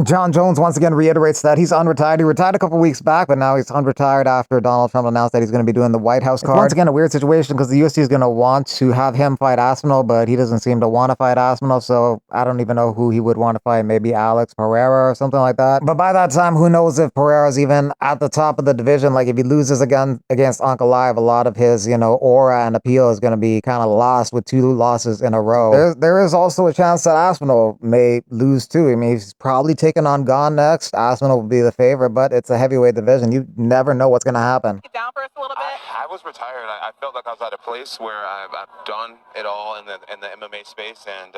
Jon Jones once again reiterates that he's unretired. He retired a couple weeks back, but now he's unretired after Donald Trump announced that he's going to be doing the White House card. It's once again a weird situation because the UFC is going to want to have him fight Aspinall, but he doesn't seem to want to fight Aspinall, so I don't even know who he would want to fight. Maybe Alex Pereira or something like that. But by that time, who knows if Pereira's even at the top of the division. Like if he loses again against Ankalaev, a lot of his, aura and appeal is going to be kind of lost with 2 losses in a row. There is also a chance that Aspinall may lose too. I mean, he's probably taking on Gon next. Aspinall will be the favorite, but it's a heavyweight division. You never know what's going to happen. Get down for us a little bit. I was retired. I felt like I was at a place where I've done it all in the MMA space, and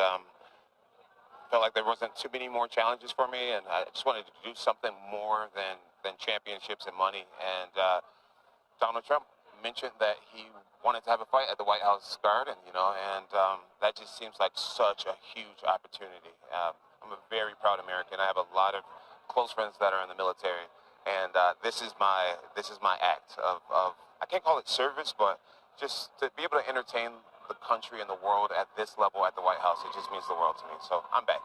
felt like there wasn't too many more challenges for me, and I just wanted to do something more than championships and money. And Donald Trump mentioned that he wanted to have a fight at the White House Garden, that just seems like such a huge opportunity. I'm a very proud American. I have a lot of close friends that are in the military, and this is my act of I can't call it service, but just to be able to entertain the country and the world at this level at the White House, it just means the world to me. So I'm back.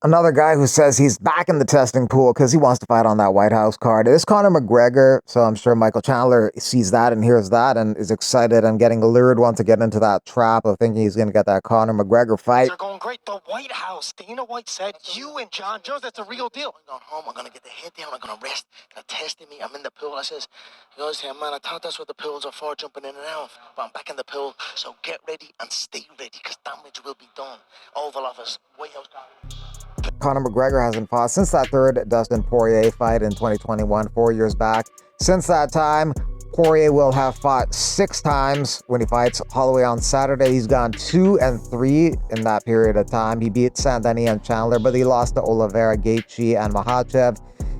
Another guy who says he's back in the testing pool because he wants to fight on that White House card is Conor McGregor. So I'm sure Michael Chandler sees that and hears that and is excited and getting lured once to get into that trap of thinking he's going to get that Conor McGregor fight. They're going great. The White House. Dana White said, you and Jon Jones, that's a real deal. I'm going home. I'm going to get the head down. I'm going to rest. They're testing me. I'm in the pool. I says, he goes, hey, man, I thought that's what the pills are for, jumping in and out. But I'm back in the pool. So get ready and stay ready because damage will be done. Oval Office, White House. Conor McGregor hasn't fought since that third Dustin Poirier fight in 2021, 4 years back. Since that time, Poirier will have fought 6 times when he fights Holloway on Saturday. He's gone 2-3 in that period of time. He beat Sandani and Chandler, but he lost to Oliveira, Gaethje, and Makhachev.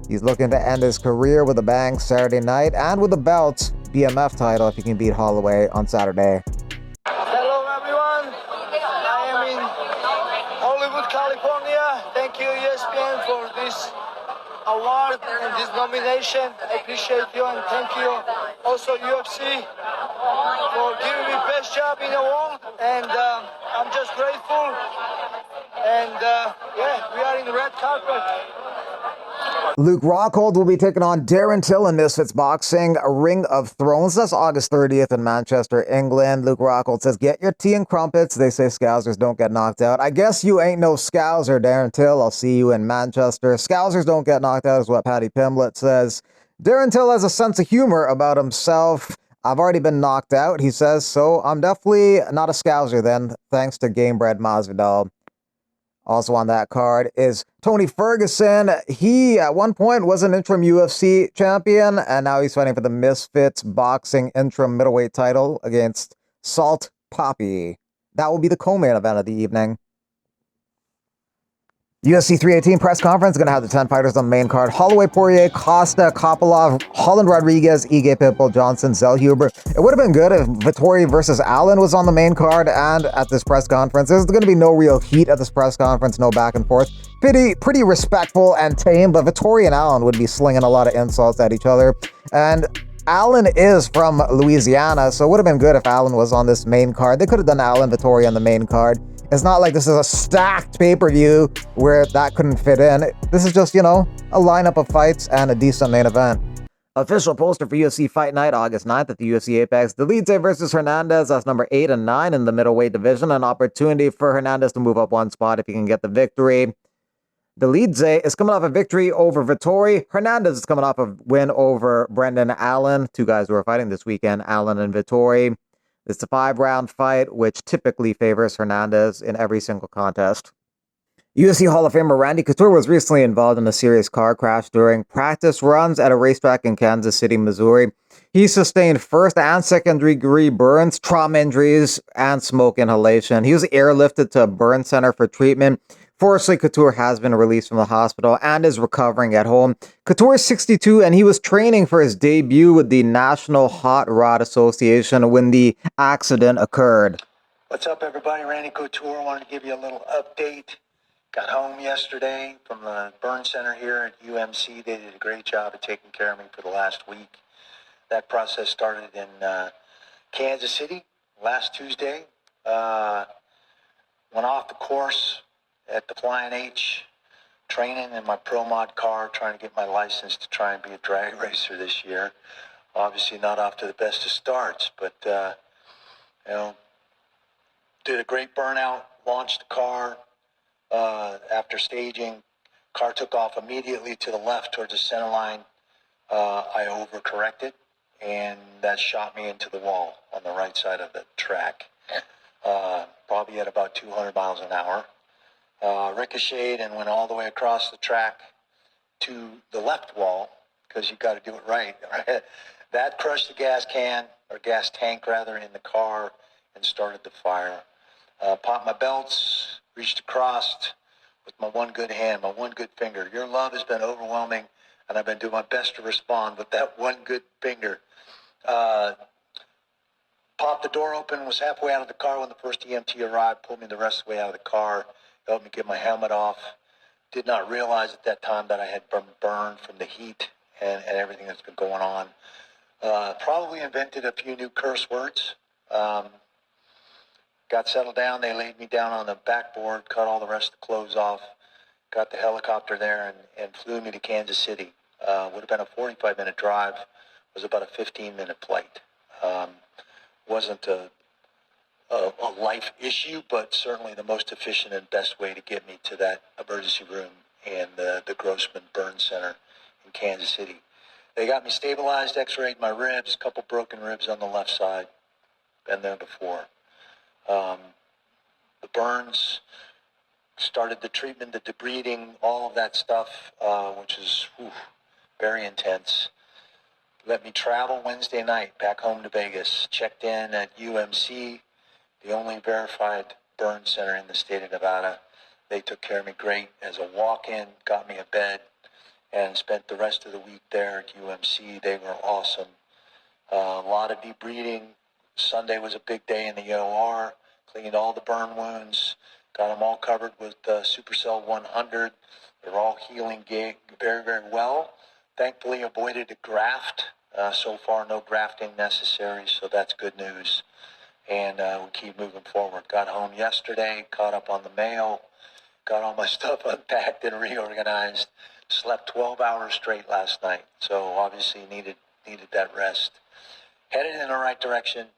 He's looking to end his career with a bang Saturday night and with a belt BMF title if he can beat Holloway on Saturday. Hello everyone, I am in Hollywood, California. Thank you ESPN for this award and this nomination. I appreciate you and thank you also UFC for giving me best job in the world, and I'm just grateful. And yeah, we are in the red carpet. Luke Rockhold will be taking on Darren Till in Misfits Boxing, a Ring of Thrones. That's August 30th in Manchester, England. Luke Rockhold says, get your tea and crumpets. They say Scousers don't get knocked out. I guess you ain't no Scouser, Darren Till. I'll see you in Manchester. Scousers don't get knocked out is what Paddy Pimblett says. Darren Till has a sense of humor about himself. I've already been knocked out, he says, so I'm definitely not a Scouser then, thanks to Gamebred Masvidal. Also on that card is Tony Ferguson. He, at one point, was an interim UFC champion, and now he's fighting for the Misfits Boxing interim middleweight title against Salt Poppy. That will be the co-main event of the evening. UFC 318 press conference going to have the 10 fighters on the main card. Holloway, Poirier, Costa, Kopolov, Holland Rodriguez, Ige Pitbull, Johnson, Zellhuber. It would have been good if Vettori versus Allen was on the main card and at this press conference. There's going to be no real heat at this press conference, no back and forth. Pretty respectful and tame, but Vettori and Allen would be slinging a lot of insults at each other. And Allen is from Louisiana, so it would have been good if Allen was on this main card. They could have done Allen Vettori on the main card. It's not like this is a stacked pay-per-view where that couldn't fit in. This is just, a lineup of fights and a decent main event. Official poster for UFC Fight Night, August 9th at the UFC Apex. Delidze versus Hernandez. That's number 8 and 9 in the middleweight division. An opportunity for Hernandez to move up one spot if he can get the victory. Delidze is coming off a victory over Vettori. Hernandez is coming off a win over Brendan Allen. 2 guys who are fighting this weekend, Allen and Vettori. It's a 5-round fight, which typically favors Hernandez in every single contest. UFC Hall of Famer Randy Couture was recently involved in a serious car crash during practice runs at a racetrack in Kansas City, Missouri. He sustained first and second degree burns, trauma injuries, and smoke inhalation. He was airlifted to a burn center for treatment. Fortunately, Couture has been released from the hospital and is recovering at home. Couture is 62, and he was training for his debut with the National Hot Rod Association when the accident occurred. What's up, everybody? Randy Couture. Wanted to give you a little update. Got home yesterday from the burn center here at UMC. They did a great job of taking care of me for the last week. That process started in Kansas City last Tuesday. Went off the course at the Flying H training in my Pro Mod car, trying to get my license to try and be a drag racer this year. Obviously not off to the best of starts, but, you know, did a great burnout, launched the car. After staging, car took off immediately to the left towards the center line. I overcorrected, and that shot me into the wall on the right side of the track. Probably at about 200 miles an hour. Ricocheted and went all the way across the track to the left wall, because you got to do it right. That crushed the gas can, or gas tank rather, in the car and started the fire. Popped my belts, reached across with my one good hand, my one good finger. Your love has been overwhelming, and I've been doing my best to respond with that one good finger. Popped the door open, was halfway out of the car when the first EMT arrived, pulled me the rest of the way out of the car, helped me get my helmet off. Did not realize at that time that I had been burned from the heat and everything that's been going on. Probably invented a few new curse words. Got settled down. They laid me down on the backboard, cut all the rest of the clothes off, got the helicopter there, and flew me to Kansas City. Would have been a 45-minute drive. Was about a 15-minute flight. Wasn't a life issue, but certainly the most efficient and best way to get me to that emergency room and the Grossman Burn Center in Kansas City. They got me stabilized, x-rayed my ribs, a couple broken ribs on the left side. Been there before. The burns, started the treatment, the debriding, all of that stuff, which is very intense. Let me travel Wednesday night back home to Vegas. Checked in at UMC, the only verified burn center in the state of Nevada. They took care of me great as a walk-in, got me a bed, and spent the rest of the week there at UMC. They were awesome. A lot of debriding. Sunday was a big day in the OR. Cleaned all the burn wounds. Got them all covered with Supercell 100. They're all healing very, very well. Thankfully avoided a graft. So far, no grafting necessary, so that's good news. And we keep moving forward. Got home yesterday, caught up on the mail, got all my stuff unpacked and reorganized. Slept 12 hours straight last night, so obviously needed that rest. Headed in the right direction.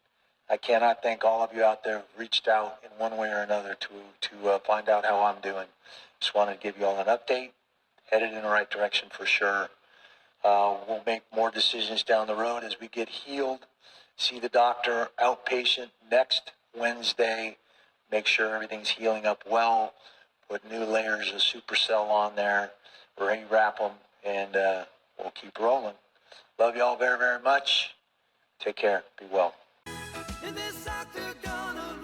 I cannot thank all of you out there who've reached out in one way or another to find out how I'm doing. Just wanted to give you all an update. Headed in the right direction for sure. We'll make more decisions down the road as we get healed. See the doctor outpatient next Wednesday. Make sure everything's healing up well. Put new layers of Supercell on there. Re-wrap them, and we'll keep rolling. Love you all very, very much. Take care. Be well. Is this doctor gonna